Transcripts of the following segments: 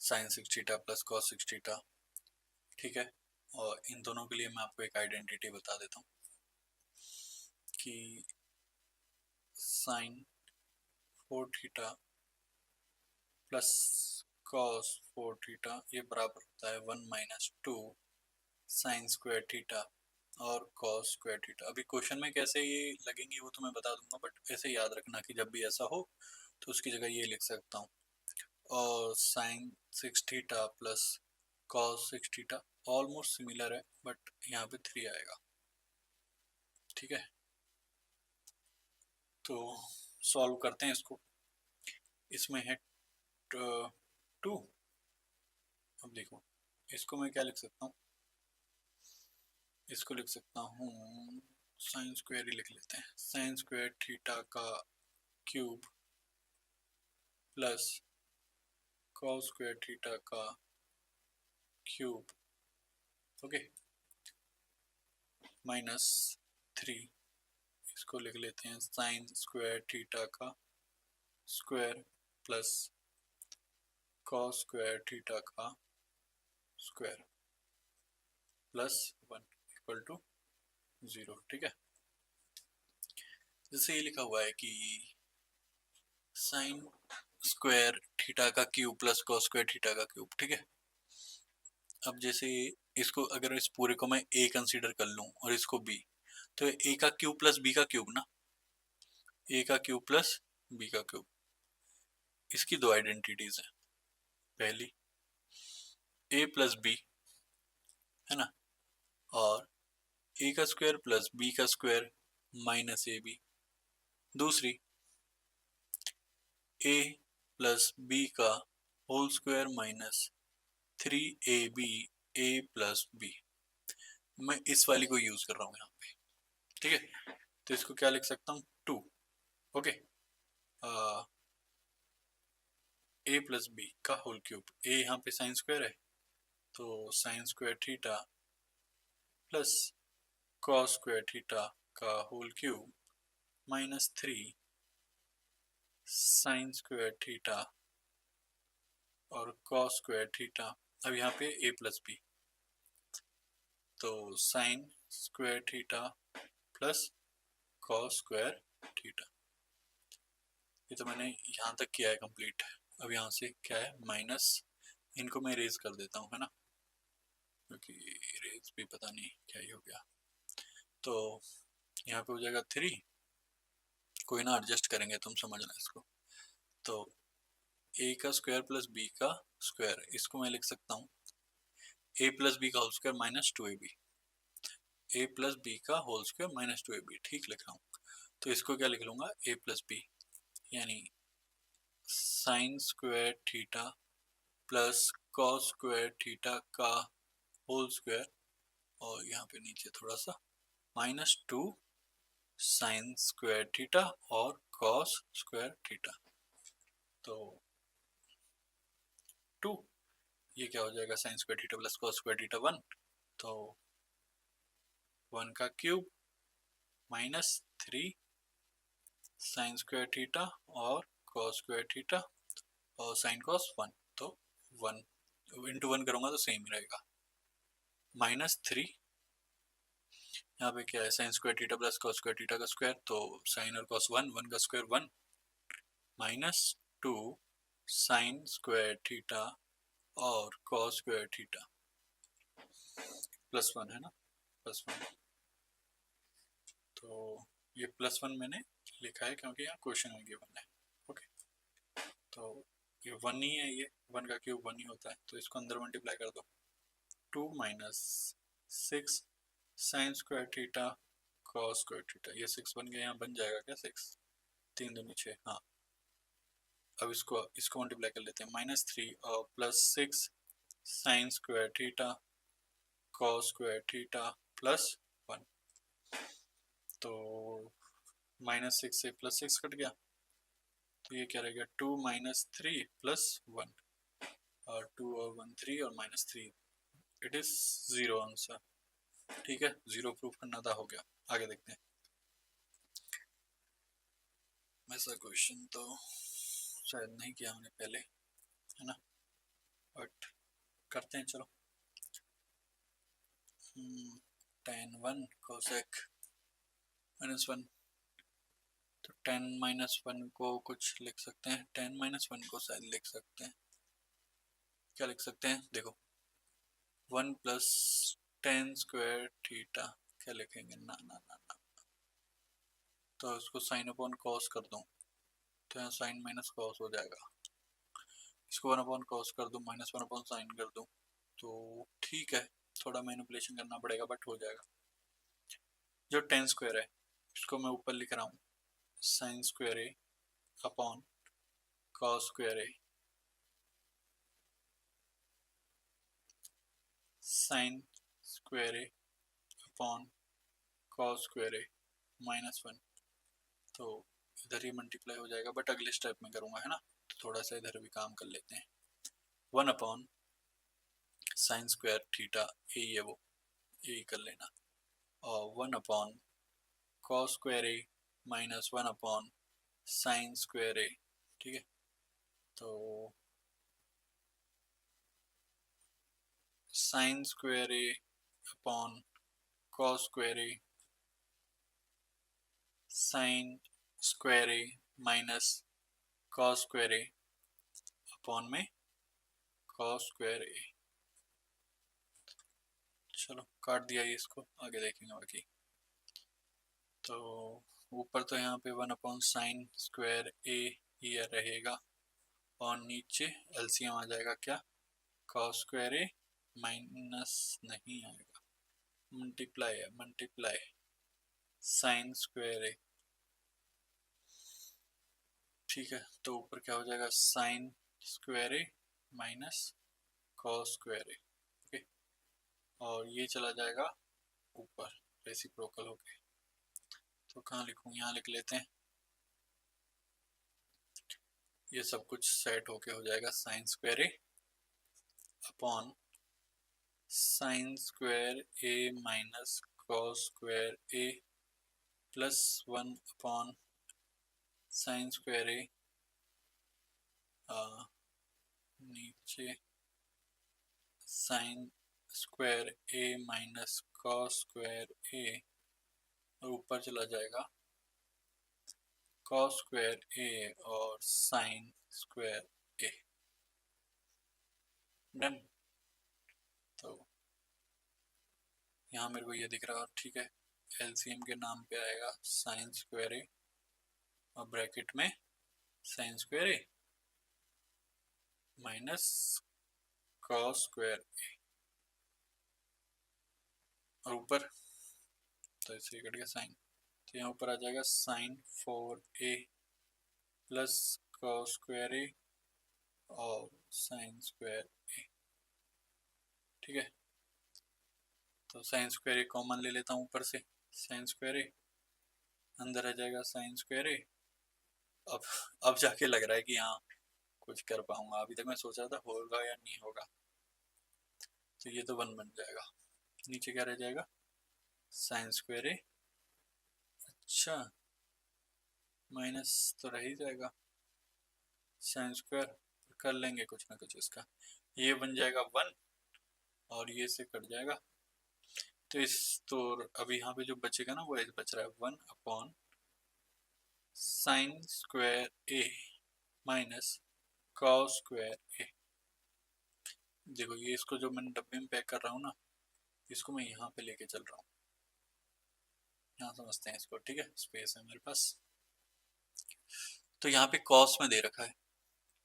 Sign 6 theta plus cos 6 theta, ठीक है। और इन दोनों के लिए मैं आपको एक आइडेंटिटी बता देता हूँ कि sine 4 theta plus cos 4 theta ये बराबर होता है 1 माइनस 2 साइन स्क्वायर थीटा और कॉस स्क्वायर थीटा। अभी क्वेश्चन में कैसे ये लगेंगे वो तो मैं बता दूंगा, बट ऐसे याद रखना कि जब भी ऐसा हो तो उसकी जगह ये लिख सकता हूँ। और sine 6 theta plus cos 6 theta almost similar है, बट यहाँ पे 3 आएगा, ठीक है। तो सॉल्व करते हैं इसको। इसमें है 2। अब देखो इसको मैं क्या लिख सकता हूँ, इसको लिख सकता हूँ साइन स्क्वायर ही लिख लेते हैं, साइन स्क्वायर थीटा का cube plus cos square theta का क्यूब, ओके, माइनस 3। इसको लिख लेते हैं साइन स्क्वायर थीटा का square plus cos square theta का स्क्वायर प्लस 1 इक्वल टू 0, ठीक है। जैसे ये लिखा हुआ है कि साइन स्क्वायर थीटा का cube plus cos square theta का क्यूब, ठीक है। अब जैसे इसको अगर इस पूरे को मैं ए कंसीडर कर लूं और इसको बी, तो ए का क्यूब प्लस बी का क्यूब ना, ए का क्यूब प्लस बी का क्यूब। इसकी दो आइडेंटिटीज हैं, पहली ए प्लस बी है ना, और ए का स्क्वायर प्लस बी का स्क्वायर माइनस ए बी। दूसरी ए प्लस बी का होल स्क्वायर माइनस 3ab ए प्लस बी। मैं इस वाली को यूज कर रहा हूँ यहाँ पे, ठीक है। तो इसको क्या लिख सकता हूँ 2, ओके, ए प्लस बी का होल क्यूब। ए यहाँ पे साइन स्क्वायर है तो sine square theta plus cos square theta का whole cube minus 3 sine square theta और कॉस स्क्वायर थीटा। अब यहाँ पे ए प्लस बी, तो sine square theta plus cos square theta. ये तो मैंने यहाँ तक किया है कंप्लीट। अब यहाँ से क्या है माइनस, इनको मैं इरेज कर देता हूँ है ना, क्योंकि इरेज भी पता नहीं क्या ही हो गया। तो यहाँ पे हो जाएगा 3, कोई ना एडजस्ट करेंगे, तुम समझना इसको। तो ए का स्क्वायर प्लस बी का स्क्वायर, इसको मैं लिख सकता हूँ ए प्लस बी का होल स्क्वायर माइनस 2ab, ए प्लस बी का होल स्क्वायर माइनस 2ab, ठीक लिख रहा हूँ। तो इसको क्या लिख लूंगा ए प्लस बी, यानी sign square theta plus cos square theta का होल स्क्वायर, और यहाँ पे नीचे थोड़ा सा माइनस 2 साइन स्क्वायर थीटा और कॉस स्क्वायर थीटा। तो 2, ये क्या हो जाएगा sign square theta plus cos square theta 1, तो 1 का cube minus 3 sine square theta और कॉस स्क्वायर थीटा और साइन कॉस 1, तो 1 इंटू 1 करूँगा तो सेम रहेगा, माइनस 3। यहाँ पे क्या है sign square theta plus cos square theta का स्क्वायर, तो साइन और कॉस 1, 1 का square 1 minus 2 sine square theta और कॉस स्क्वायर थीटा प्लस 1 है ना, प्लस 1। तो ये प्लस 1 मैंने लिखा है क्योंकि यहाँ क्वेश्चन में गिवन है, ओके। तो ये 1 ही है, ये 1 का क्यूब 1 ही होता है, तो इसको अंदर मल्टीप्लाई कर दो। 2 minus 6 sign square theta cos square theta, ये 6 बन गया, यहाँ बन जाएगा क्या 6, 3 दूनी 6, हाँ। अब इसको मल्टीप्लाई कर लेते हैं, माइनस 3 और plus 6 sign square theta cos square theta plus 1। तो माइनस 6 से प्लस 6 कट गया, तो ये क्या रहेगा 2 माइनस 3 प्लस 1, और 2 और 1 3 और माइनस 3, इट इज 0 आंसर, ठीक है। 0 प्रूफ करना था, हो गया। आगे देखते हैं। ऐसा क्वेश्चन तो शायद नहीं किया हमने पहले, है ना, और करते हैं चलो। tan 1 कोसेक -1, तो tan-1 को कुछ लिख सकते हैं, tan-1 को शायद लिख सकते हैं, क्या लिख सकते हैं देखो, 1 प्लस tan स्क्वायर थीटा, क्या लिखेंगे, ना ना ना ना, तो इसको साइन अपॉन कॉस कर दूं तो यहाँ साइन माइनस कॉस हो जाएगा, इसको 1 अपॉन कॉस कर दूं, -1 अपॉन साइन कर दूं, तो ठीक है, थोड़ा मैनिपुलेशन करना पड़ेगा बट हो जाएगा। जो tan स्क्वायर है इसको मैं ऊपर लिख रहा हूँ साइन स्क्वायर ए अपॉन कॉस स्क्वायर ए, साइन स्क्वायर ए अपॉन कॉस स्क्वायर ए -1, तो इधर ही मल्टीप्लाई हो जाएगा बट अगले स्टेप में करूँगा, है ना, तो थोड़ा सा इधर भी काम कर लेते हैं। 1 अपॉन साइन स्क्वायर थीटा ए, ये वो ए कर लेना, और 1 अपॉन कॉस स्क्वायर ए -1 अपॉन साइन स्क्वायर ए, ठीक है, तो साइन स्क्वायर ए अपॉन कॉस स्क्वायर ए, साइन स्क्वायर ए माइनस कॉस स्क्वायर ए अपॉन में कॉस स्क्वायर ए, चलो काट दिया ये, इसको आगे देखेंगे बाकी। तो ऊपर तो यहाँ पे 1 अपॉन साइन स्क्वायर ए ये रहेगा, और नीचे एलसीएम आ जाएगा क्या, कॉस स्क्वायर ए माइनस नहीं आएगा, मल्टीप्लाई है, मल्टीप्लाई साइन स्क्वायर ए, ठीक है, तो ऊपर क्या हो जाएगा, साइन स्क्वायर ए माइनस कॉस स्क्वायर ए, ओके, और ये चला जाएगा ऊपर रेसिप्रोकल होके, तो कहाँ लिखूँ, यहाँ लिख लेते हैं, ये सब कुछ सेट होके हो जाएगा साइन स्क्वायर ए अपॉन साइन स्क्वायर ए माइनस कॉस स्क्वायर ए प्लस 1 अपॉन साइन स्क्वायर ए, नीचे sine square A minus cos square A, और ऊपर चला जाएगा कॉस स्क्वायर ए और साइन स्क्वायर ए, डन। तो यहाँ मेरे को ये दिख रहा है, ठीक है, एलसीएम के नाम पे आएगा साइन स्क्वायर ए और ब्रैकेट में sine square A minus cos square A, और ऊपर तो इससे कट गया साइन, तो यहाँ ऊपर आ जाएगा sine 4a plus cos square A और साइन स्क्वायर ए, ठीक है, तो साइन स्क्वायर ए कॉमन ले लेता हूँ ऊपर से, साइन स्क्वायर ए अंदर आ जाएगा साइन स्क्वायर ए, अब अब जाके लग रहा है कि हाँ कुछ कर पाऊंगा, अभी तक मैं सोच रहा था होगा या नहीं होगा, तो ये तो 1 बन जाएगा, नीचे क्या रह जाएगा साइन स्क्वायर ए, अच्छा माइनस तो रह ही जाएगा, साइन स्क्वायर कर लेंगे कुछ ना कुछ इसका, ये बन जाएगा 1 और ये से कट जाएगा, तो इस तो अभी यहाँ पे जो बचेगा ना वो बच रहा है 1 अपॉन साइन स्क्वायर ए माइनस कॉस स्क्वायर ए, देखो ये इसको जो मैंने डब्बे में पैक कर रहा हूँ ना, इसको मैं यहाँ पे लेके चल रहा हूँ, यहाँ समझते हैं इसको, ठीक है, स्पेस है मेरे पास, तो यहाँ पे कॉस में दे रखा है,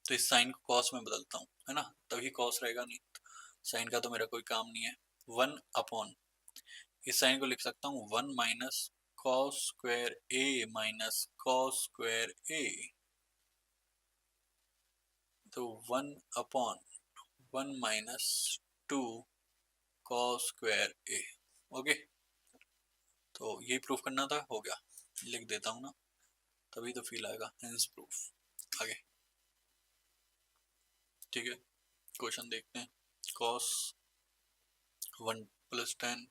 तो इस साइन को कॉस में बदलता हूँ, है ना, तभी कॉस रहेगा, नहीं साइन का तो मेरा कोई काम नहीं है, 1 अपॉन, इस साइन को लिख सकता हूँ 1 माइनस कॉस स्क्वायर ए माइनस कॉस स्क्वायर ए, तो 1 अपॉन 1 माइनस 2 कॉस स्क्वायर ए, ओके, तो ये प्रूफ करना था, हो गया, लिख देता हूँ ना, तभी तो फील आएगा, हेंस प्रूफ, आगे, ठीक है, क्वेश्चन देखते हैं, कॉस 1 प्लस 10,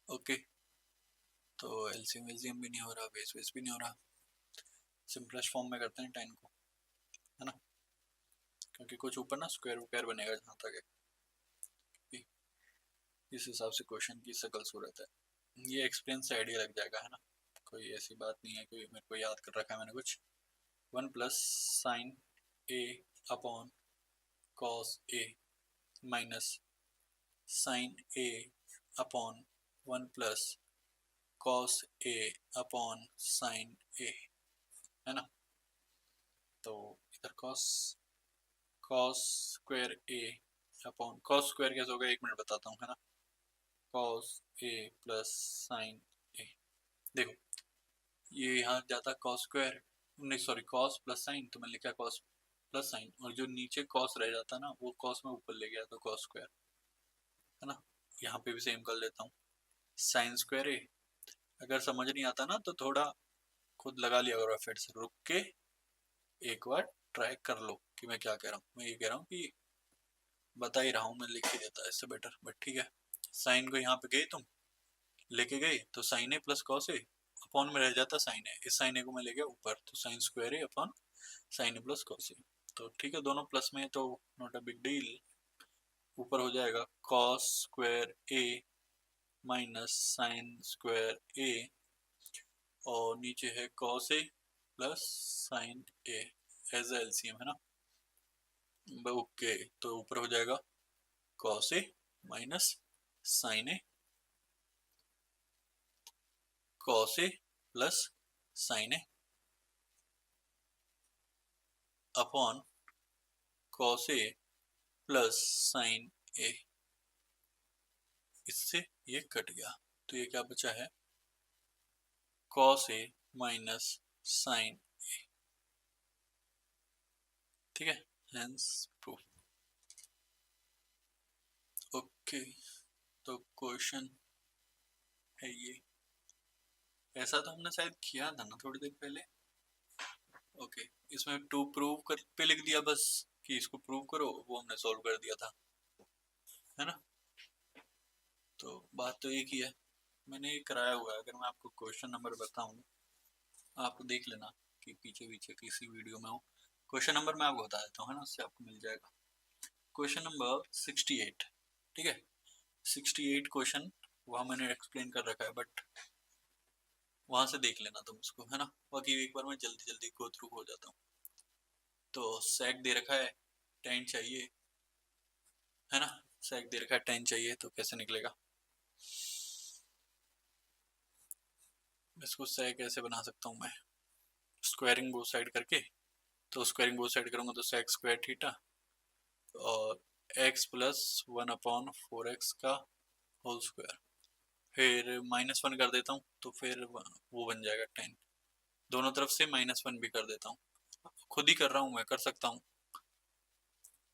ओके, तो एलसीएम एलसीएम भी नहीं हो रहा, बेस बेस भी नहीं हो रहा, सिंपलेस्ट फॉर्म में करते हैं 10 को, है ना, क्योंकि कुछ ऊपर ना स्क्वायर वगैरह बनेगा जहाँ तक है, इस हिसाब से क्वेश्चन की शकल सूरत है। ये एक्सप्लेन से आइडिया लग जाएगा, है ना, कोई ऐसी बात नहीं है, कोई मेरे को याद कर रखा है मैंने कुछ। 1 + sin a upon cos a minus sin a upon 1 + cos a upon sin a, है ना। तो इधर cos square a upon cos square कैसे होगा, 1 मिनट बताता हूँ, है ना। cos a plus sin a, देखो ये यहाँ जाता cos स्क्वायर, नहीं सॉरी cos प्लस sin, तो मैंने लिखा cos प्लस sin, और जो नीचे cos रह जाता ना वो cos में ऊपर ले गया तो cos स्क्वायर, है ना। यहाँ पे भी सेम कर लेता हूँ, sin स्क्वायर a। अगर समझ नहीं आता ना तो थोड़ा खुद लगा लिया करो, फिर से रुक के एक बार ट्राई कर लो कि मैं क्या कह रहा हूँ। मैं ये कह रहा हूँ कि बता ही रहा हूँ, मैं लिख ही देता इससे बेटर, बट ठीक है। साइन को यहाँ पे गए तुम लेके गए तो sign A plus cos A upon में रह जाता साइन ए, इस साइन ए को मैं ले गया ऊपर तो sine square A upon sine A plus cos A. तो ठीक है, दोनों प्लस में तो नॉट अ बिग डील। ऊपर हो जाएगा cos square A minus sine square A, और नीचे है cos A plus sine A as LCM, है ना। ओके, तो ऊपर हो जाएगा cos A minus sign A, cos A plus sine A upon cos A plus sine ए, इससे ये कट गया तो ये क्या बचा है, कॉस ए माइनस साइन, ठीक है, हेंस प्रूफ। ओके, तो क्वेश्चन है ये, ऐसा तो हमने शायद किया था ना थोड़ी देर पहले। ओके, इसमें टू प्रूव कर पे लिख दिया बस कि इसको प्रूव करो, वो हमने सॉल्व कर दिया था, है ना। तो बात तो एक ही है, मैंने ये कराया हुआ है। अगर मैं आपको क्वेश्चन नंबर बताऊं, आप देख लेना कि पीछे पीछे किसी वीडियो में हो। क्वेश्चन नंबर मैं आपको बता देता हूँ, है ना, उससे आपको मिल जाएगा। क्वेश्चन नंबर 68, ठीक है। 68 क्वेश्चन वहाँ मैंने एक्सप्लेन कर रखा है, बट वहां से देख लेना तुम उसको, है ना। बाकी एक बार मैं जल्दी जल्दी गो थ्रू हो जाता हूँ। तो सेक दे रखा है, टेन चाहिए, है ना। सेक दे रखा है 10 चाहिए, तो कैसे निकलेगा, इसको सेक कैसे बना सकता हूँ मैं, स्क्वायरिंग बोथ साइड करके। तो स्क्वायरिंग बोथ साइड करूँगा तो सेक स्क्वायर थीटा और x प्लस 1/4x का होल स्क्वायर, फिर -1 कर देता हूँ तो फिर वो बन जाएगा 10। दोनों तरफ से -1 भी कर देता हूँ, खुद ही कर रहा हूँ मैं, कर सकता हूँ,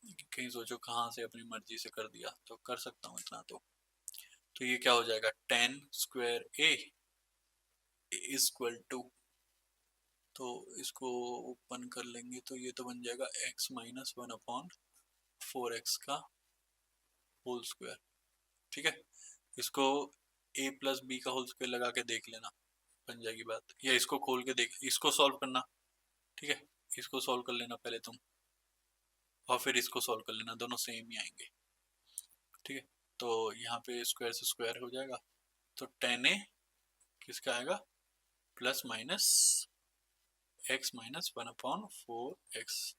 कहीं सोचो कहाँ से अपनी मर्जी से कर दिया, तो कर सकता हूँ इतना तो ये क्या हो जाएगा, 10 square a is equal to, तो इसको ओपन कर लेंगे तो ये तो बन जाएगा x माइनस 1/4x का होल स्क्वायर, ठीक है। इसको a प्लस बी का होल स्क्वायर लगा के देख लेना, बन जाएगी बात, या इसको खोल के देख, इसको सॉल्व करना, ठीक है। इसको सॉल्व कर लेना पहले तुम, और फिर इसको सॉल्व कर लेना, दोनों सेम ही आएंगे, ठीक है। तो यहाँ पे स्क्वायर से स्क्वायर हो जाएगा, तो 10a किसका आएगा, plus minus x minus 1/4x,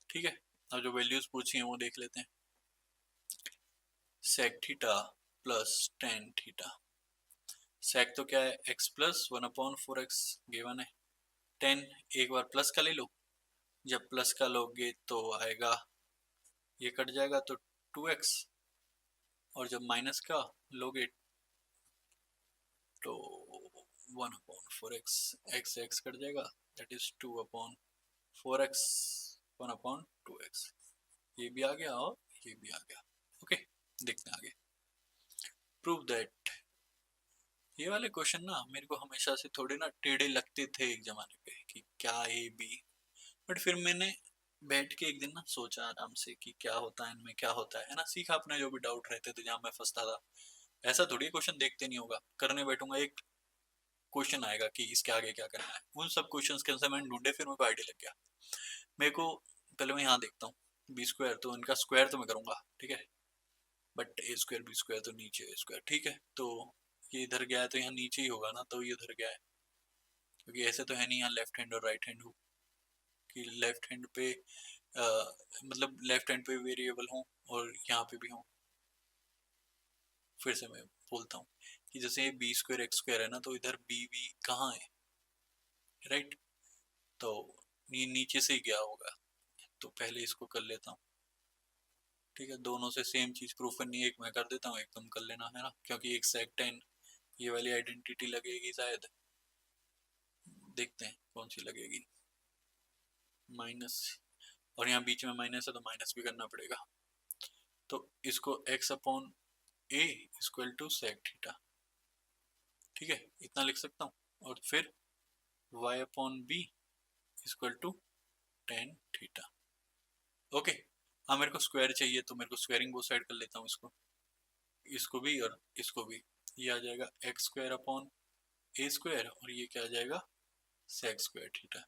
ठीक है। अब जो वैल्यूज पूछी हैं वो देख लेते हैं। Sec theta plus tan theta, sec तो क्या है, x प्लस 1/4x गिवन है, 10 एक बार प्लस का ले लो, जब प्लस का लोगे तो आएगा, ये कट जाएगा तो 2x, और जब माइनस का लोगे तो 1/4x, x x कट जाएगा, दैट इज 2/4x, 1/2x, ये भी आ गया और ये भी आ गया। ओके, देखते हैं आगे। प्रूव दैट, ये वाले क्वेश्चन ना मेरे को हमेशा से थोड़े ना टेढ़े लगते थे एक जमाने पे कि क्या ए बी, बट फिर मैंने बैठ के एक दिन ना सोचा आराम से कि क्या होता है इनमें, क्या होता है ना, सीखा अपने जो भी डाउट रहते थे जहाँ मैं फंसता था। ऐसा थोड़ी क्वेश्चन देखते नहीं होगा, करने बैठूंगा एक क्वेश्चन आएगा कि इसके आगे क्या करना है, उन सब क्वेश्चंस के आंसर मैंने ढूंढे, फिर मेरे को आइडिया लग गया। मेरे को पहले मैं यहाँ देखता हूँ बी स्क्वायर, तो इनका स्क्वायर तो मैं करूंगा, ठीक है। But a square b square तो नीचे ए स्क्वायर, ठीक है। तो ये इधर गया है तो यहाँ नीचे ही होगा ना, तो ये उधर गया है, क्योंकि ऐसे तो है नहीं यहाँ लेफ्ट हैंड और राइट हैंड हो कि लेफ्ट हैंड पे मतलब लेफ्ट हैंड पे वेरिएबल हो और यहाँ पे भी हो। फिर से मैं बोलता हूँ कि जैसे बी स्क्वायर एक्स स्क्वायर है ना, तो इधर बी बी कहाँ है, राइट। तो ये नीचे से ही गया होगा, तो पहले इसको कर लेता हूँ, ठीक है। दोनों से सेम चीज प्रूफ करनी है, एक मैं कर देता हूँ एक तुम कर लेना, है ना, क्योंकि एक सेक 10 ये वाली आइडेंटिटी लगेगी शायद, देखते हैं कौन सी लगेगी। माइनस, और यहाँ बीच में माइनस है तो माइनस भी करना पड़ेगा। तो इसको x upon a equal to sec theta, ठीक है, इतना लिख सकता हूँ। और फिर y upon b equal to tan theta. Okay, हाँ मेरे को स्क्वायर चाहिए तो मेरे को स्क्वायरिंग बोथ साइड कर लेता हूँ, इसको भी और इसको भी। ये आ जाएगा x square upon A square, और ये क्या आ जाएगा सेक स्क्वायर थीटा।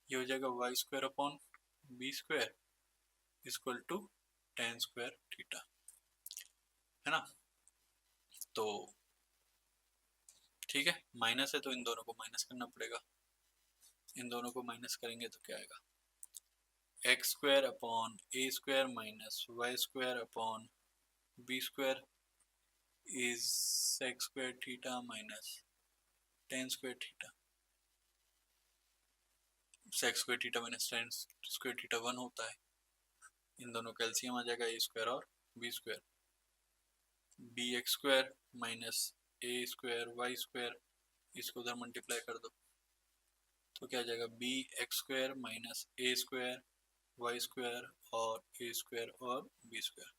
ये हो जाएगा y square upon B square equal to tan square theta, है ना। तो ठीक है, माइनस है तो इन दोनों को माइनस करना पड़ेगा, इन दोनों को माइनस करेंगे तो क्या आएगा, X square upon A square minus Y square upon B square is sec square theta minus tan square theta. Sec square theta minus tan square theta 1 होता है, इन दोनों का एलसीएम आ जाएगा ए स्क्वायर और B square. B X square minus A square Y square, इसको उधर मल्टीप्लाई कर दो तो क्या आ जाएगा B X square minus A square Y square और ए स्क्वायर और बी स्क्वायर।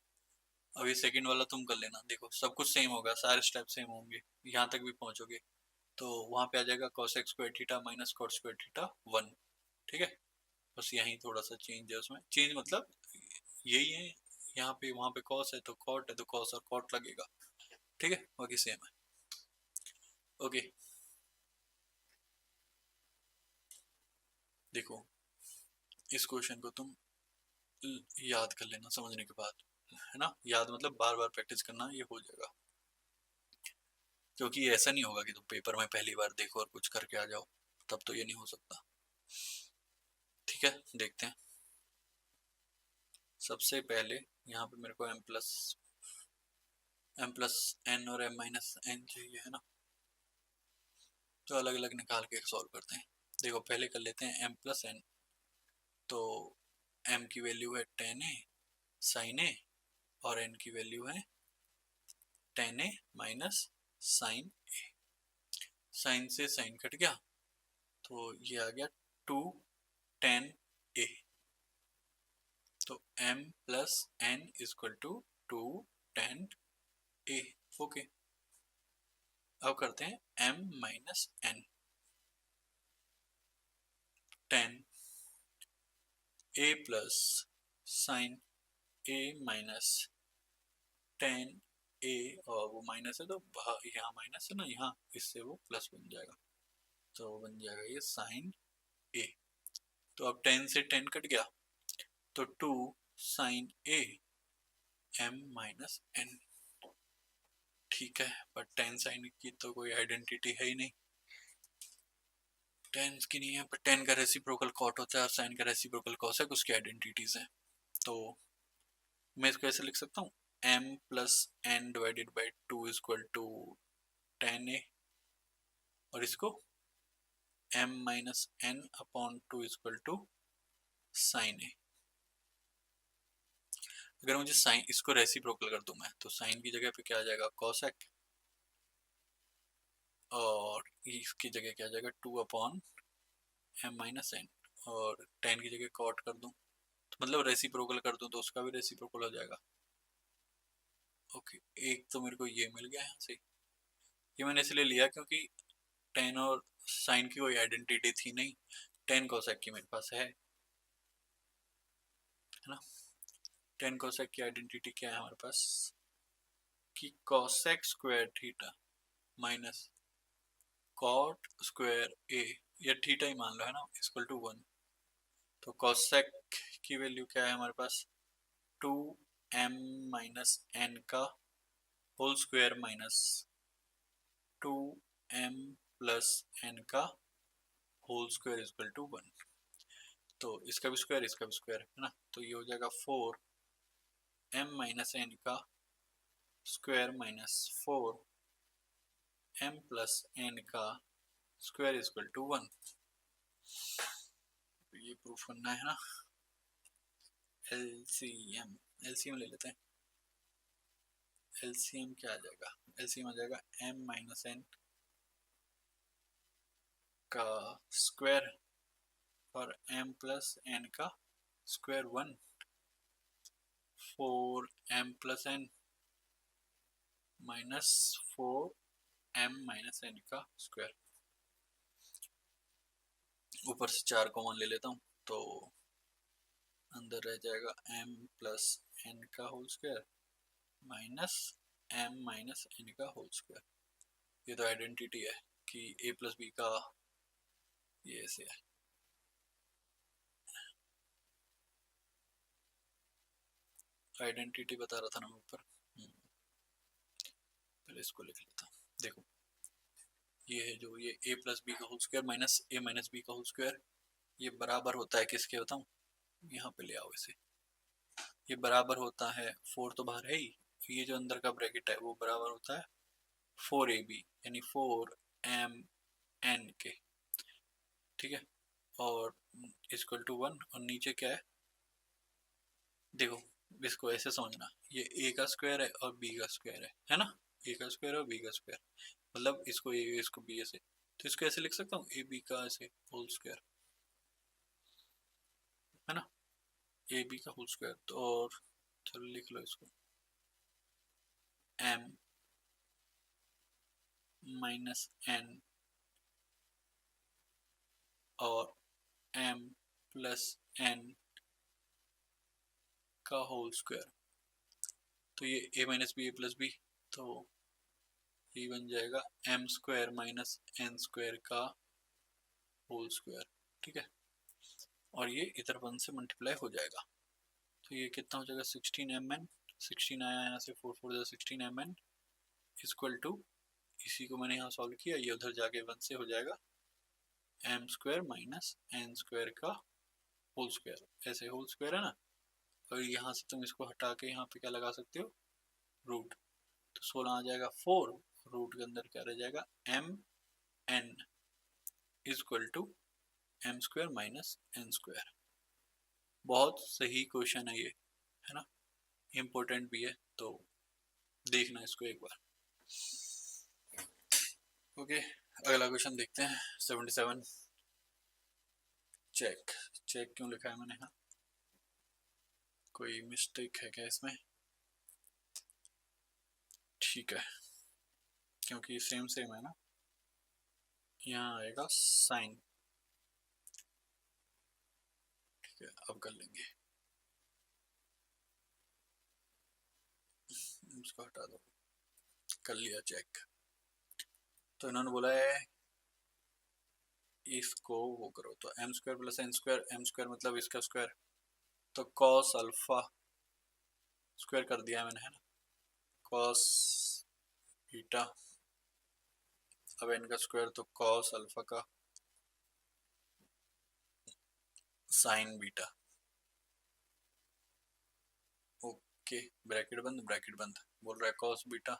अब ये सेकंड वाला तुम कर लेना, देखो सब कुछ सेम होगा, सारे स्टेप सेम होंगे, यहाँ तक भी पहुँचोगे। तो वहाँ पे आ जाएगा cos x square theta minus cot square theta 1, ठीक है। बस यहीं थोड़ा सा चेंज है, उसमें चेंज मतलब यही है, यहाँ पे वहाँ पे cos है तो cot है तो cos और cot लगेगा, ठीक है, बाकी सेम है। ओके, देखो इस क्वेश्चन को तुम याद कर लेना समझने के बाद, है ना, याद मतलब बार बार प्रैक्टिस करना, ये हो जाएगा। क्योंकि ऐसा नहीं होगा कि तुम पेपर में पहली बार देखो और कुछ करके आ जाओ, तब तो ये नहीं हो सकता। ठीक है, देखते हैं। सबसे पहले यहाँ पे मेरे को एम प्लस एन और एम माइनस एन चाहिए, है ना। तो अलग अलग निकाल के सॉल्व करते हैं। देखो पहले कर लेते हैं एम प्लस एन, तो एम की वैल्यू है टेन ए साइन ए और एन की वैल्यू है ten a minus sign A. Sign से साइन कट गया तो ये आ गया टू टेन ए। तो m plus n equal to two tan a. Okay, अब करते हैं m minus n. Tan a plus sine a minus tan ए, और वो माइनस है तो यहाँ माइनस है ना, यहाँ इससे वो प्लस बन जाएगा, तो बन जाएगा ये साइन ए। तो अब टेन से टेन कट गया तो two sine a m minus n, ठीक है। पर टेन साइन की तो कोई आइडेंटिटी है ही नहीं, टेन की नहीं है, पर टेन का रेसिप्रोकल कॉट होता है और साइन का रेसिप्रोकल कॉसेक उसकी आइडेंटिटीज हैं। तो मैं इसको ऐसे लिख सकता हूँ m plus N divided by two equal to tan ए, और इसको m minus N upon two equal to sine A. अगर मुझे साइन इसको रेसिप्रोकल कर दूं मैं, तो साइन की जगह पे क्या आ जाएगा कॉसेक, और इसकी जगह क्या आ जाएगा two upon m minus n, और टेन की जगह कॉट कर दूं तो मतलब रेसिप्रोकल कर दूं तो उसका भी रेसिप्रोकल हो जाएगा। ओके, एक तो मेरे को ये मिल गया यहाँ से, ये मैंने इसलिए लिया क्योंकि टेन और साइन की कोई आइडेंटिटी थी नहीं, टेन कोसेक की मेरे पास है ना। टेन कोसेक की आइडेंटिटी क्या है हमारे पास कि cosec square theta minus cot square A, या थीटा ही मान लो, है ना, इक्वल टू 1। तो कोसेक की वैल्यू क्या है हमारे पास टू m माइनस n का whole square minus 2m plus n का होल स्क्वायर इक्वल टू 1। तो इसका भी स्क्वायर है ना, तो ये हो जाएगा 4m माइनस n का square minus 4m plus n का स्क्वायर इक्वल टू 1। ये प्रूफ करना है ना। एलसीएम ले लेते हैं। एलसीएम क्या आ जाएगा, एलसीएम आ जाएगा m माइनस n का स्क्वायर और m प्लस n का square 1, 4m plus n minus 4m minus n का स्क्वायर। ऊपर से 4 कॉमन ले लेता हूँ तो अंदर रह जाएगा m प्लस n का whole square minus m minus n का होल स्क्वायर। ये तो आइडेंटिटी है कि a प्लस बी का ये ऐसे है। आइडेंटिटी बता रहा था ना मैं ऊपर, पहले इसको लिख लेता हूँ। देखो ये है जो ये a प्लस बी का whole square minus a minus b का होल स्क्वायर, ये बराबर होता है किसके बताऊँ, यहाँ पे ले आओ इसे। ये बराबर होता है 4 तो बाहर है ही, ये जो अंदर का ब्रैकेट है वो बराबर होता है 4ab यानी 4mn के, ठीक है। और इक्वल टू 1 और नीचे क्या है, देखो इसको ऐसे समझना, ये a का स्क्वायर है और b का स्क्वायर है ना, a का स्क्वायर और b का स्क्वायर, मतलब इसको a इसको b ऐसे, तो इसको ऐसे लिख सकता हूँ ए बी का ऐसे होल स्क्वायर, है ना, ए बी का होल स्क्वायर। तो और चलो लिख लो इसको m माइनस n और m प्लस n का होल स्क्वायर। तो ये a minus b a plus B, तो ये बन जाएगा m square minus n square का होल स्क्वायर, ठीक है। और ये इधर 1 से मल्टीप्लाई हो जाएगा, तो ये कितना हो जाएगा 16mn, 16 आया यहाँ से 4 4 16mn इक्वल टू, इसी को मैंने यहाँ सॉल्व किया, ये उधर जाके 1 से हो जाएगा m square minus n square का होल स्क्वायर, ऐसे होल स्क्वायर है ना। और यहाँ से तुम इसको हटा के यहाँ पे क्या लगा सकते हो, रूट, तो 16 आ जाएगा 4, रूट के अंदर क्या रह जाएगा m n equal to m square minus n square. बहुत सही क्वेश्चन है ये, है ना, इम्पोर्टेंट भी है, तो देखना इसको एक बार। ओके अगला क्वेश्चन देखते हैं 77। चेक, चेक क्यों लिखा है मैंने, हाँ कोई मिस्टेक है क्या इसमें, ठीक है क्योंकि सेम सेम है ना। यहाँ आएगा साइन, ठीक है अब कर लेंगे, इसको हटा दो, कर लिया चेक। तो इन्होंने बोला है इसको वो करो, तो m square plus n square, m square मतलब इसका स्क्वायर, तो cos अल्फा स्क्वायर कर दिया मैंने, है ना, cos बीटा, अब n का स्क्वायर तो cos अल्फा का साइन बीटा, ओके ब्रैकेट बंद, बोल रहा है cos बीटा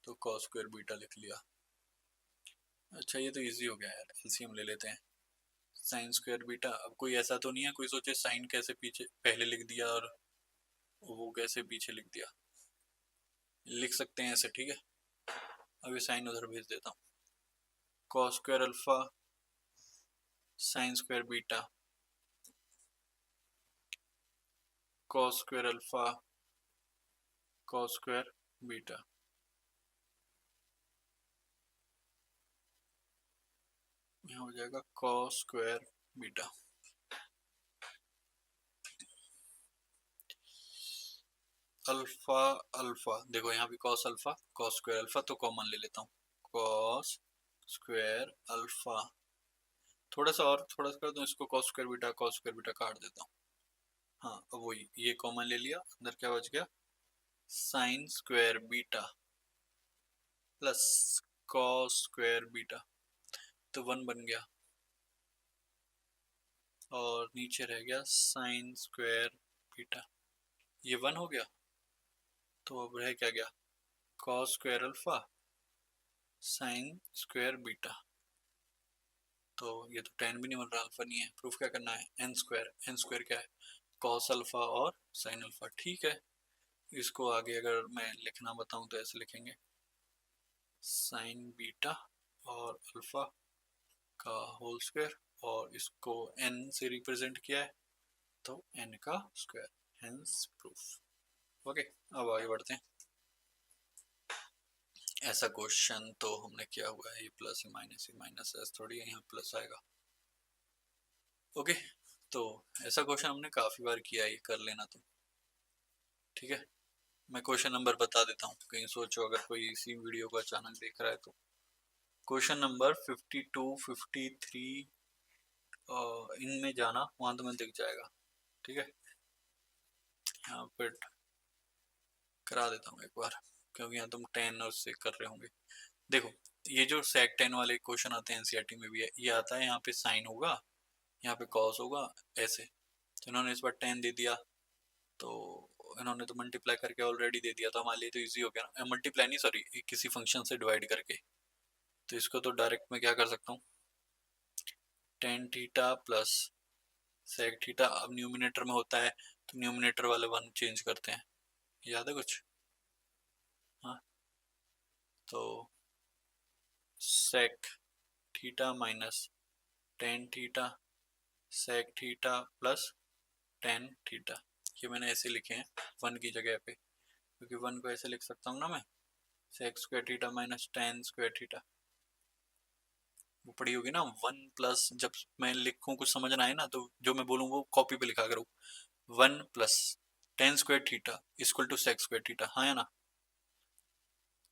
तो cos स्क्वायर बीटा लिख लिया। अच्छा ये तो इजी हो गया यार, एलसीएम ले लेते हैं, साइन स्क्वायर बीटा। अब कोई ऐसा तो नहीं है कोई सोचे साइन कैसे पीछे पहले लिख दिया और वो कैसे पीछे लिख दिया, लिख सकते हैं ऐसे, ठीक है। अभी साइन उधर भेज देता हूँ, cos square alpha sine square beta, cos square alpha cos square beta, यहाँ हो जाएगा cos square beta. Alpha alpha देखो यहाँ भी cos alpha cos square alpha, तो कॉमन ले लेता हूँ, cos स्क्वायर अल्फा, थोड़ा सा और थोड़ा सा कर दूँ इसको, cos स्क्वायर बीटा काट देता हूँ, हाँ अब वही, ये कॉमन ले लिया, अंदर क्या बच गया, sine square beta plus cos square beta, तो 1 बन गया, और नीचे रह गया साइन स्क्वायर बीटा, ये 1 हो गया। तो अब रह क्या गया, cos square alpha sine square beta. तो ये तो 10 भी नहीं बन रहा, अल्फा नहीं है, प्रूफ क्या करना है, एन स्क्वायर, एन स्क्वायर क्या है, कॉस अल्फा और साइन अल्फा। ठीक है, इसको आगे अगर मैं लिखना बताऊं तो ऐसे लिखेंगे, साइन बीटा और अल्फा का होल स्क्वायर, और इसको एन से रिप्रेजेंट किया है, तो एन का स्क्वायर, हेंस प्रूफ। ओके, अब आगे बढ़ते हैं। ऐसा क्वेश्चन तो हमने किया हुआ है, ये प्लस ए माइनस एस थोड़ी है, यहाँ प्लस आएगा। ओके, तो ऐसा क्वेश्चन हमने काफ़ी बार किया है, ये कर लेना तुम। ठीक है, मैं क्वेश्चन नंबर बता देता हूँ, कहीं सोचो अगर कोई इसी वीडियो को अचानक देख रहा है तो। क्वेश्चन नंबर 52, 53 इनमें जाना, वहाँ तुम्हें दिख जाएगा। ठीक है, यहाँ पर करा देता हूँ एक बार, क्योंकि यहाँ तुम 10 और उससे कर रहे होंगे। देखो, ये जो सेक 10 वाले क्वेश्चन आते हैं एनसीईआरटी में भी है, ये आता है यहाँ पे साइन होगा, यहाँ पे कॉस होगा, ऐसे। तो इन्होंने इस बार 10 दे दिया, तो इन्होंने तो मल्टीप्लाई करके ऑलरेडी दे दिया, तो हमारे लिए तो इजी हो गया ना, मल्टीप्लाई नहीं सॉरी, किसी फंक्शन से डिवाइड करके। तो इसको तो डायरेक्ट में क्या कर सकता हूँ, tan theta plus sec theta, अब न्यूमिनेटर में होता है तो न्यूमिनेटर वाले 1 चेंज करते हैं, याद है कुछ? हाँ, तो sec theta minus tan theta sec theta plus tan theta, ये मैंने ऐसे लिखे हैं 1 की जगह पे, क्योंकि 1 को ऐसे लिख सकता हूँ ना मैं, sec square theta minus tan square theta, वो पड़ी होगी ना 1 प्लस, जब मैं लिखूँ कुछ समझ ना आए ना, तो जो मैं बोलूँ वो कॉपी पे लिखा करूँ, 1 plus tan square theta equal to sec square theta, हाँ या ना?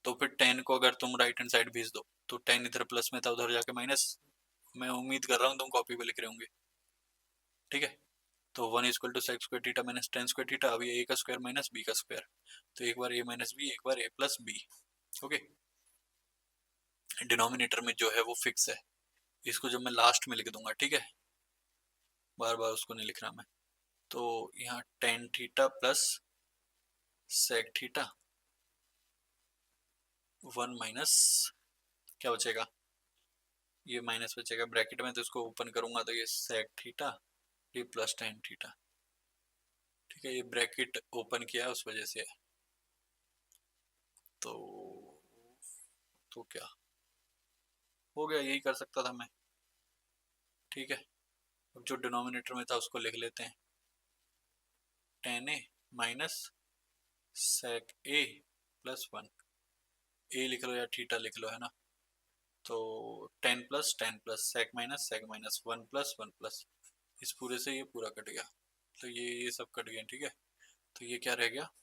तो फिर 10 को अगर तुम राइट हैंड साइड भेज दो, तो 10 इधर प्लस में था, उधर जाके माइनस, मैं उम्मीद कर रहा हूँ तुम कॉपी पे लिख रहे होंगे। ठीक है, तो 1 equal to sec square theta minus tan square theta, अब ये ए का स्क्वायर माइनस बी का स्क्वायर, तो एक बार ए माइनस बी, एक बार a plus b. Okay, denominator में जो है वो फिक्स है, इसको जब मैं लास्ट में लिख दूंगा, ठीक है, बार बार उसको नहीं लिखना मैं। तो यहाँ tan theta plus sec theta, 1 minus, क्या बचेगा, ये माइनस बचेगा ब्रैकेट में, तो इसको ओपन करूंगा तो ये सेक थीटा, ये प्लस टेन थीटा। ठीक है, ये ब्रैकेट ओपन किया है उस वजह से है। तो क्या हो गया, यही कर सकता था मैं। ठीक है, अब जो डिनोमिनेटर में था उसको लिख लेते हैं, tan a minus sec a plus 1, a लिख लो या थीटा लिख लो, है ना? तो tan plus sec minus 1 plus इस पूरे से ये पूरा कट गया, तो ये सब कट गया। ठीक है, तो ये क्या रह गया,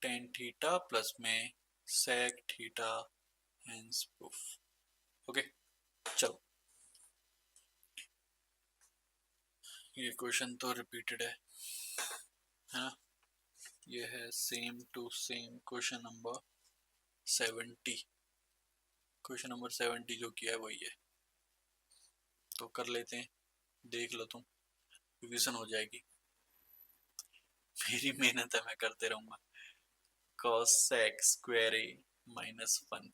टेन थीटा प्लस में sec theta, hence proof. Okay, चलो, ये क्वेश्चन तो रिपीटेड है ना? ये है same to same question number 70, question number 70 जो किया है वही है, तो कर लेते हैं, देख लो तुम, रिवीजन हो जाएगी। मेरी मेहनत है, मैं करते रहूंगा। cosec स्क्वायर ए माइनस 1,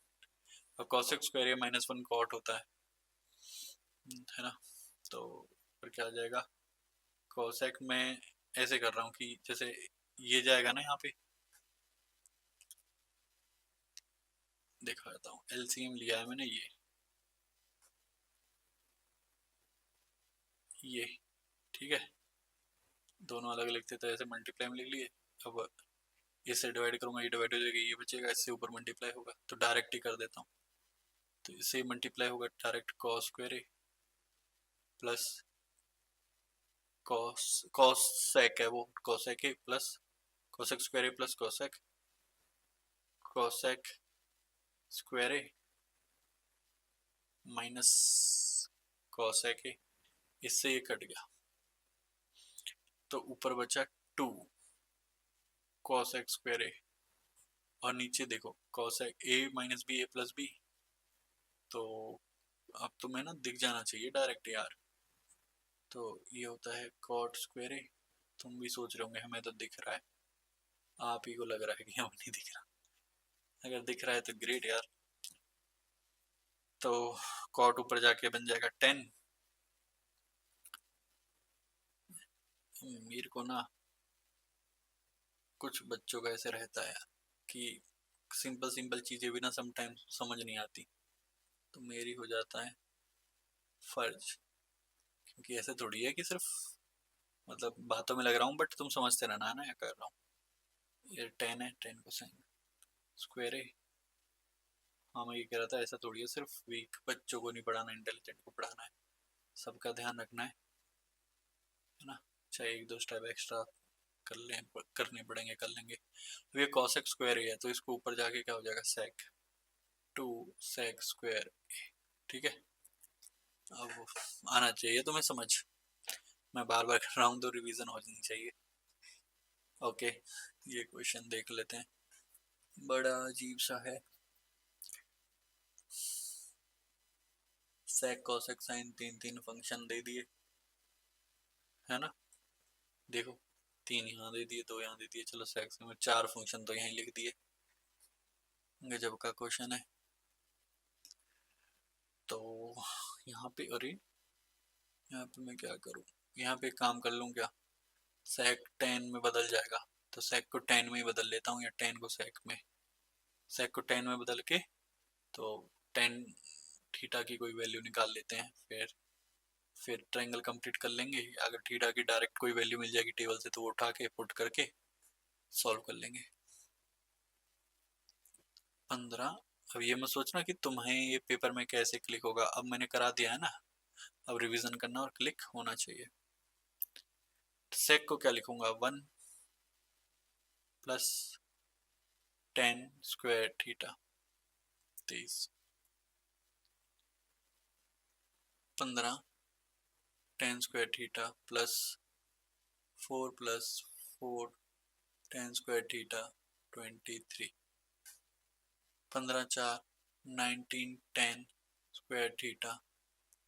और cosec स्क्वायर ए माइनस 1 कॉट होता है ना? तो फिर क्या आ जाएगा, cosec में ऐसे कर रहा हूँ कि जैसे ये जाएगा ना, यहाँ पे देखा जाता हूँ, एलसीएम लिया है मैंने, ये ठीक है, दोनों अलग लिखते तो ऐसे मल्टीप्लाई में लिख लिए। अब इससे डिवाइड करूंगा, ये डिवाइड हो जाएगा, ये बचेगा, इससे ऊपर मल्टीप्लाई होगा, तो डायरेक्ट ही कर देता हूँ, तो इससे मल्टीप्लाई होगा डायरेक्ट, कॉस स्क्वायर ए प्लस कॉस, कॉस सेक है वो, कॉसेक ए प्लस कॉसेक स्क्वायर ए प्लस कॉसेक, कॉसेक स्क्वायर ए माइनस कॉसेक ए, इससे ये कट गया। तो ऊपर बचा 2 cos x स्क्वायर ए, और नीचे देखो cos a minus b a plus B. तो अब तुम्हें ना दिख जाना चाहिए डायरेक्ट यार। तो ये होता है cot स्क्वायर ए। तुम भी सोच रहे होंगे हमें तो दिख रहा है, आप ही को लग रहा है कि हमें नहीं दिख रहा। अगर दिख रहा है तो ग्रेट यार। तो cot ऊपर जाके बन जाएगा 10। मेरे को ना कुछ बच्चों का ऐसे रहता है यार कि सिंपल सिंपल चीजें भी ना समटाइम्स समझ नहीं आती, तो मेरी हो जाता है फर्ज। क्योंकि ऐसे थोड़ी है कि सिर्फ मतलब बातों में लग रहा हूँ, बट तुम समझते रहना है ना क्या कर रहा हूँ। ये 10 है, 10 को साइन स्क्वायर है। हाँ मैं ये कह रहा था ऐसा थोड़ी है सिर्फ वीक बच्चों को नहीं पढ़ाना, इंटेलिजेंट को पढ़ाना है, सबका ध्यान रखना है ना। चाहे एक दो स्टेप एक्स्ट्रा करने पड़ेंगे, कर लेंगे। अब ये cosec स्क्वायर है तो इसको ऊपर जाके क्या हो जाएगा sec 2 sec स्क्वायर। ठीक है, अब आना चाहिए तुम्हें समझ। मैं बार बार कर रहा हूँ तो रिवीजन हो जानी चाहिए। ओके, ये क्वेश्चन देख लेते हैं, बड़ा अजीब सा है। sec cosec sin तीन तीन फंक्शन दे दिए है ना। देखो 3 यहाँ दे दिए, 2 यहाँ दे दिए, चलो sec में 4 फंक्शन तो यहीं लिख दिए। गजब का क्वेश्चन है। तो यहाँ पे अरे यहाँ पे मैं क्या करूँ, यहाँ पे काम कर लूँ क्या, sec 10 में बदल जाएगा, तो sec को 10 में ही बदल लेता हूँ, या 10 को sec में, sec को 10 में बदल के तो 10 थीटा की कोई वैल्यू निकाल लेते हैं, फिर ट्रायंगल कंप्लीट कर लेंगे। अगर थीटा की डायरेक्ट कोई वैल्यू मिल जाएगी टेबल से तो वो उठा के पुट करके सॉल्व कर लेंगे। 15। अब ये मत सोचना कि तुम्हें ये पेपर में कैसे क्लिक होगा, अब मैंने करा दिया है ना, अब रिवीजन करना और क्लिक होना चाहिए। सेक को क्या लिखूंगा, 1 plus 10 square theta 23, 15 10 square theta plus 4 plus 4 10 square theta 23, 15 4 19 10 square theta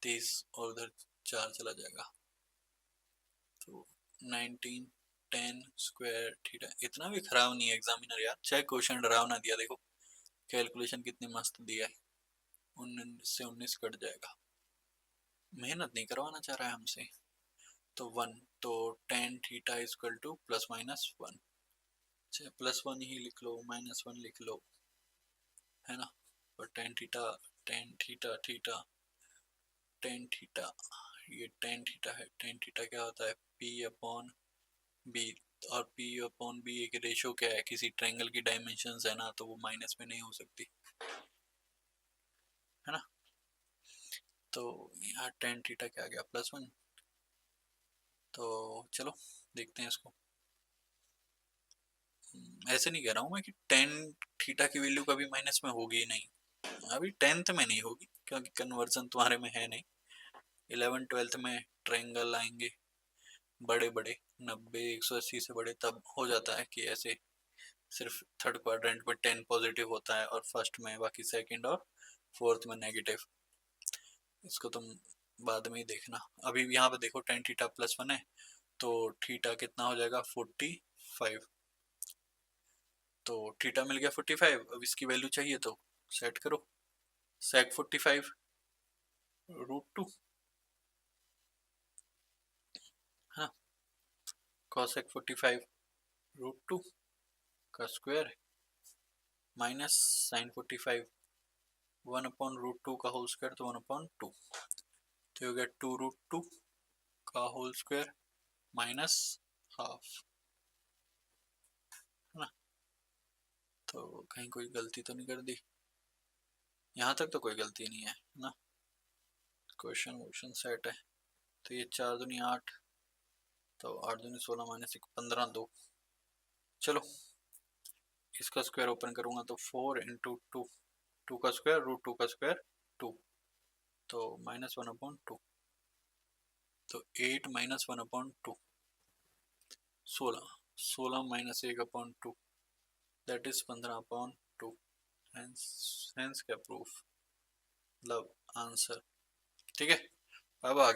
30, और उधर 4 चला जाएगा तो 19 10 स्क्वायर थीटा। इतना भी खराब नहीं है एग्जामिनर यार, चाहे क्वेश्चन डरावना दिया, देखो कैलकुलेशन कितनी मस्त दिया है, 19 से 19 कट जाएगा, मेहनत नहीं करवाना चाह रहा है हमसे। तो 1, तो tan theta equal two plus minus 1, चाहे प्लस 1 ही लिख लो माइनस 1 लिख लो, है ना। और tan theta, tan theta theta tan theta, ये टेन थीटा है, टेन थीटा क्या होता है पी अपॉन बी, और पी अपॉन बी एक रेशो क्या है, किसी ट्रायंगल की डायमेंशंस है ना, तो वो माइनस में नहीं हो सकती, है ना। तो यहाँ टेन थीटा क्या आ गया प्लस 1। तो चलो देखते हैं इसको। ऐसे नहीं कह रहा हूँ मैं कि टेन थीटा की वैल्यू कभी माइनस में होगी ही नहीं, अभी 10th में नहीं होगी क्योंकि कन्वर्जन तुम्हारे में है नहीं। 11 12th में ट्रायंगल आएंगे बड़े बड़े, 90 180 से बड़े, तब हो जाता है कि ऐसे सिर्फ थर्ड क्वाड्रेंट में 10 पॉजिटिव होता है और फर्स्ट में, बाकी सेकंड और फोर्थ में नेगेटिव। इसको तुम बाद में ही देखना, अभी यहाँ पे देखो टेन थीटा प्लस 1 है तो थीटा कितना हो जाएगा 45। तो थीटा मिल गया 45, अब इसकी वैल्यू चाहिए तो सेट करो, सेक 45 √2, हाँ कॉसेक 45 √2 का स्क्वायर माइनस साइन 45 1/√2 का होल स्क्वायर, तो 1/2, तो हो गया 2√2 का होल स्क्वायर माइनस हाफ, है ना। तो कहीं कोई गलती तो नहीं कर दी, यहाँ तक तो कोई गलती नहीं है ना, क्वेश्चन वोश्चन सेट है। तो ये 4 दूनी 8, तो 8 दूनी 16 माइनस 15 2। चलो इसका स्क्वायर ओपन करूंगा तो 4 इंटू 2, 2 का स्क्वायर √2 का स्क्वायर 2, तो -1/2, तो 8 -1/2, 16 माइनस 1/2 दैट इज 15/2। हेंस का प्रूफ मतलब आंसर। ठीक है, अब आगे